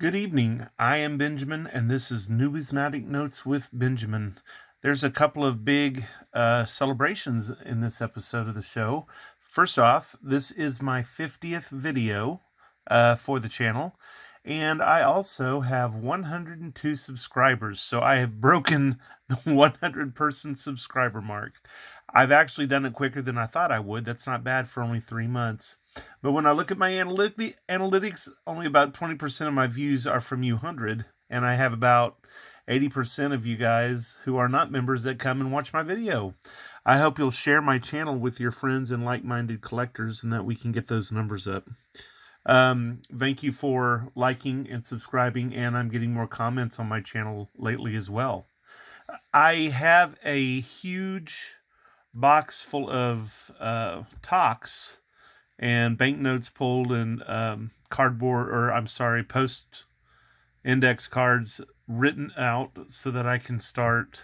Good evening. I am Benjamin, and this is Numismatic Notes with Benjamin. There's a couple of big celebrations in this episode of the show. First off, this is my 50th video for the channel, and I also have 102 subscribers, so I have broken the 100-person subscriber mark. I've actually done it quicker than I thought I would. That's not bad for only 3 months. But when I look at my analytics, only about 20% of my views are from you 100, and I have about 80% of you guys who are not members that come and watch my video. I hope you'll share my channel with your friends and like-minded collectors and that we can get those numbers up. Thank you for liking and subscribing, and I'm getting more comments on my channel lately as well. I have a huge box full of talks and banknotes pulled and post index cards written out so that I can start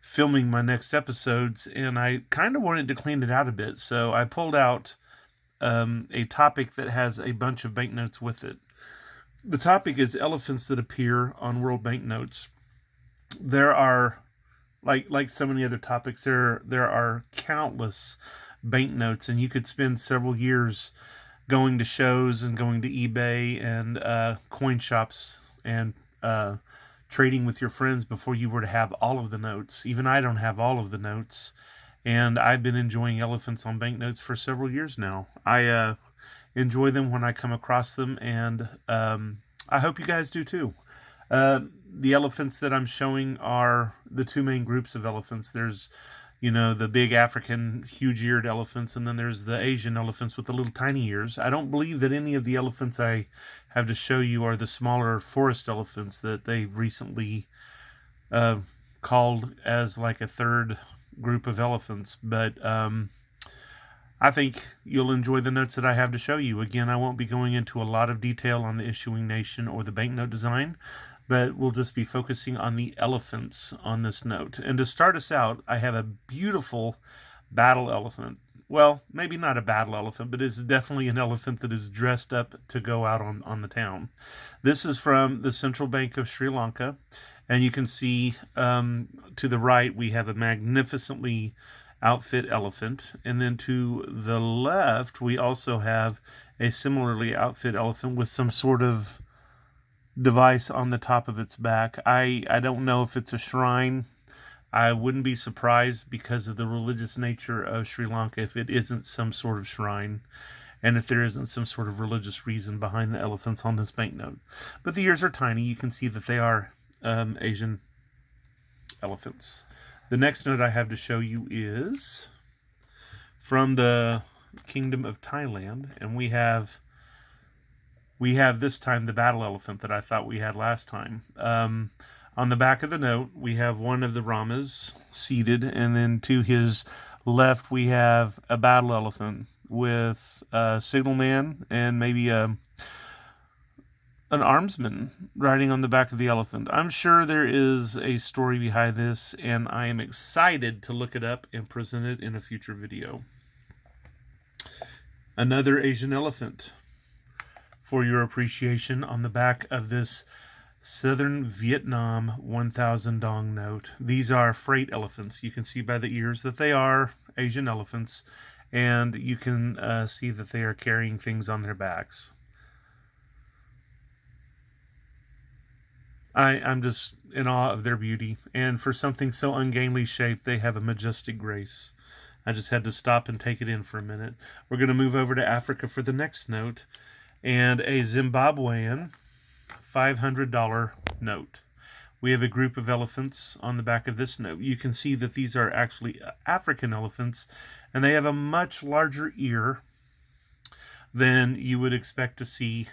filming my next episodes, and I kind of wanted to clean it out a bit, so I pulled out a topic that has a bunch of banknotes with it. The topic is elephants that appear on world banknotes. There are, like so many other topics, there are countless banknotes, and you could spend several years going to shows and going to eBay and coin shops and trading with your friends before you were to have all of the notes. Even I don't have all of the notes, and I've been enjoying elephants on banknotes for several years now. I enjoy them when I come across them, and I hope you guys do too. The elephants that I'm showing are the two main groups of elephants. There's, the big African huge-eared elephants, and then there's the Asian elephants with the little tiny ears. I don't believe that any of the elephants I have to show you are the smaller forest elephants that they've recently called as like a third group of elephants. But I think you'll enjoy the notes that I have to show you. Again, I won't be going into a lot of detail on the issuing nation or the banknote design, but we'll just be focusing on the elephants on this note. And to start us out, I have a beautiful battle elephant. Well, maybe not a battle elephant, but it's definitely an elephant that is dressed up to go out on the town. This is from the Central Bank of Sri Lanka, and you can see to the right we have a magnificently outfit elephant, and then to the left we also have a similarly outfit elephant with some sort of device on the top of its back. I don't know if it's a shrine. I wouldn't be surprised because of the religious nature of Sri Lanka if it isn't some sort of shrine, and if there isn't some sort of religious reason behind the elephants on this banknote. But the ears are tiny. You can see that they are Asian elephants. The next note I have to show you is from the Kingdom of Thailand, and we have this time the battle elephant that I thought we had last time. On the back of the note, we have one of the Ramas seated, and then to his left we have a battle elephant with a signalman and maybe an armsman riding on the back of the elephant. I'm sure there is a story behind this, and I am excited to look it up and present it in a future video. Another Asian elephant for your appreciation on the back of this Southern Vietnam 1,000 dong note. These are freight elephants. You can see by the ears that they are Asian elephants, and you can see that they are carrying things on their backs. I'm just in awe of their beauty, and for something so ungainly shaped, they have a majestic grace. I just had to stop and take it in for a minute. We're going to move over to Africa for the next note, and a Zimbabwean $500 note. We have a group of elephants on the back of this note. You can see that these are actually African elephants, and they have a much larger ear than you would expect to see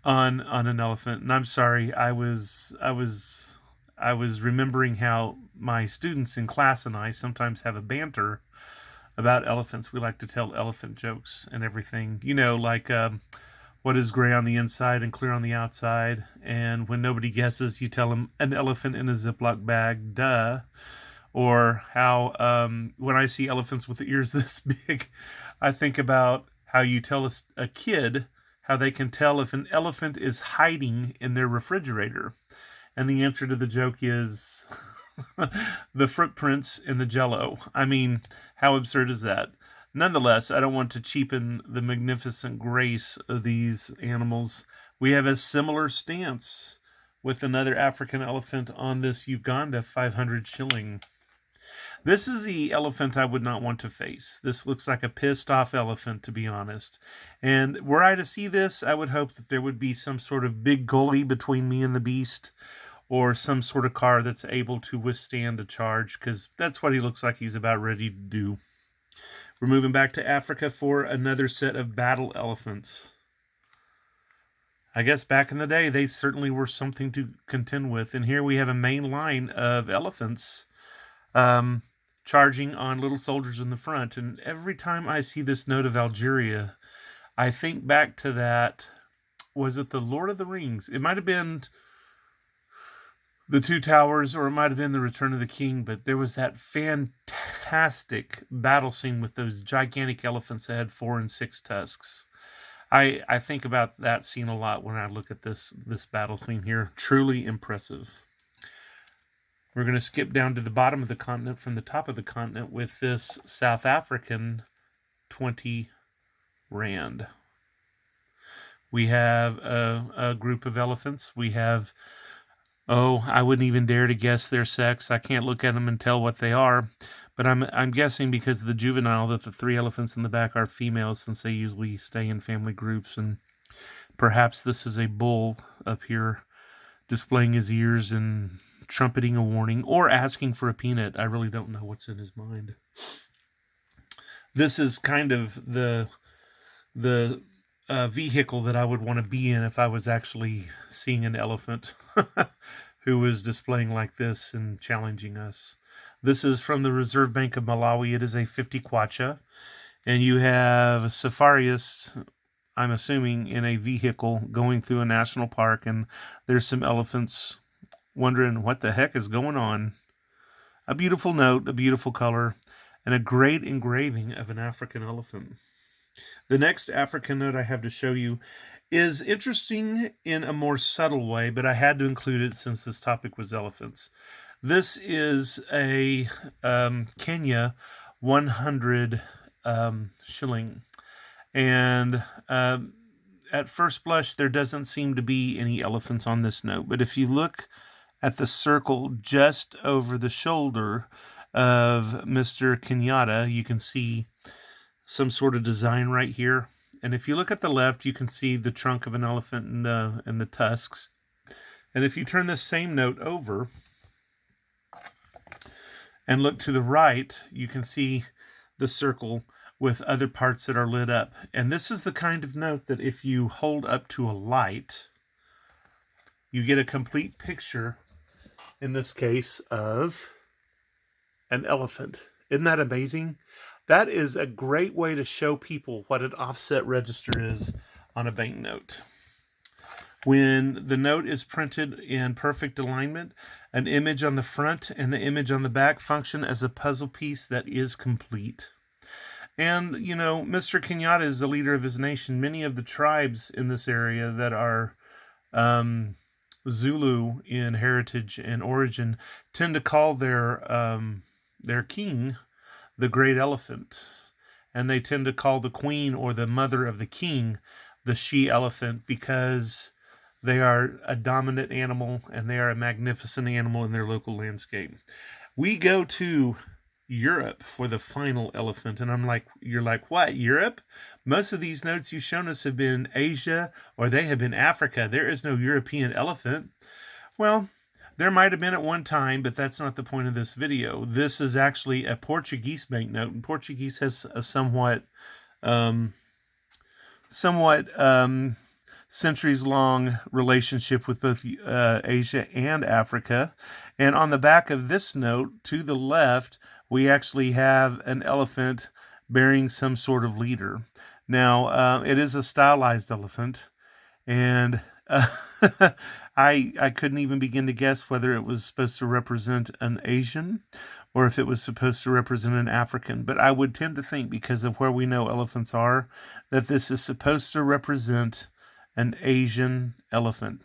on an elephant. And I'm sorry, I was remembering how my students in class and I sometimes have a banter about elephants. We like to tell elephant jokes and everything. Like what is gray on the inside and clear on the outside? And when nobody guesses, you tell them an elephant in a Ziploc bag, duh. Or how when I see elephants with the ears this big, I think about how you tell a kid how they can tell if an elephant is hiding in their refrigerator. And the answer to the joke is the footprints in the jello. I mean, how absurd is that? Nonetheless, I don't want to cheapen the magnificent grace of these animals. We have a similar stance with another African elephant on this Uganda 500 shilling. This is the elephant I would not want to face. This looks like a pissed off elephant, to be honest. And were I to see this, I would hope that there would be some sort of big gully between me and the beast, or some sort of car that's able to withstand a charge, because that's what he looks like he's about ready to do. We're moving back to Africa for another set of battle elephants. I guess back in the day, they certainly were something to contend with. And here we have a main line of elephants charging on little soldiers in the front. And every time I see this note of Algeria, I think back to that. Was it the Lord of the Rings? It might have been the Two Towers, or it might have been the Return of the King, but there was that fantastic battle scene with those gigantic elephants that had 4 and 6 tusks. I think about that scene a lot when I look at this battle scene here. Truly impressive. We're going to skip down to the bottom of the continent from the top of the continent with this South African 20 rand. We have a group of elephants. We have, I wouldn't even dare to guess their sex. I can't look at them and tell what they are. But I'm guessing because of the juvenile that the 3 elephants in the back are females, since they usually stay in family groups. And perhaps this is a bull up here displaying his ears and trumpeting a warning, or asking for a peanut. I really don't know what's in his mind. This is kind of the vehicle that I would want to be in if I was actually seeing an elephant who was displaying like this and challenging us. This is from the Reserve Bank of Malawi. It is a 50 kwacha. And you have safarists, I'm assuming, in a vehicle going through a national park. And there's some elephants wondering what the heck is going on. A beautiful note, a beautiful color, and a great engraving of an African elephant. The next African note I have to show you is interesting in a more subtle way, but I had to include it since this topic was elephants. This is a Kenya 100 shilling. And at first blush, there doesn't seem to be any elephants on this note. But if you look at the circle just over the shoulder of Mr. Kenyatta, you can see some sort of design right here. And if you look at the left, you can see the trunk of an elephant and the tusks. And if you turn this same note over and look to the right, you can see the circle with other parts that are lit up. And this is the kind of note that if you hold up to a light, you get a complete picture, in this case, of an elephant. Isn't that amazing? That is a great way to show people what an offset register is on a banknote. When the note is printed in perfect alignment, an image on the front and the image on the back function as a puzzle piece that is complete. And, you know, Mr. Kenyatta is the leader of his nation. Many of the tribes in this area that are Zulu in heritage and origin tend to call their king the great elephant. And they tend to call the queen, or the mother of the king, the she-elephant, because they are a dominant animal and they are a magnificent animal in their local landscape. We go to Europe for the final elephant, and you're like, what, Europe? Most of these notes you've shown us have been Asia, or they have been Africa. There is no European elephant. Well, there might have been at one time, but that's not the point of this video. This is actually a Portuguese banknote, and Portuguese has a somewhat centuries-long relationship with both Asia and Africa. And on the back of this note, to the left, we actually have an elephant bearing some sort of leader. Now, it is a stylized elephant, and I couldn't even begin to guess whether it was supposed to represent an Asian or if it was supposed to represent an African. But I would tend to think, because of where we know elephants are, that this is supposed to represent an Asian elephant.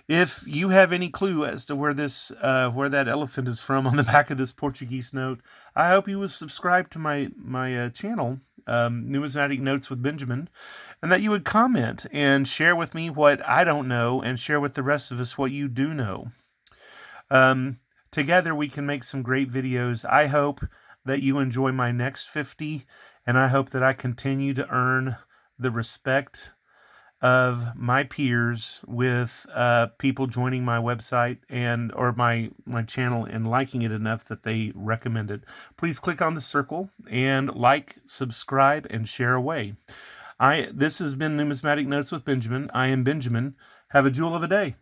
If you have any clue as to where that elephant is from on the back of this Portuguese note, I hope you will subscribe to my channel, Numismatic Notes with Benjamin, and that you would comment and share with me what I don't know, and share with the rest of us what you do know. Together we can make some great videos. I hope that you enjoy my next 50, and I hope that I continue to earn the respect of my peers with people joining my website or my channel and liking it enough that they recommend it. Please click on the circle and like, subscribe, and share away. This has been Numismatic Notes with Benjamin. I am Benjamin. Have a jewel of a day.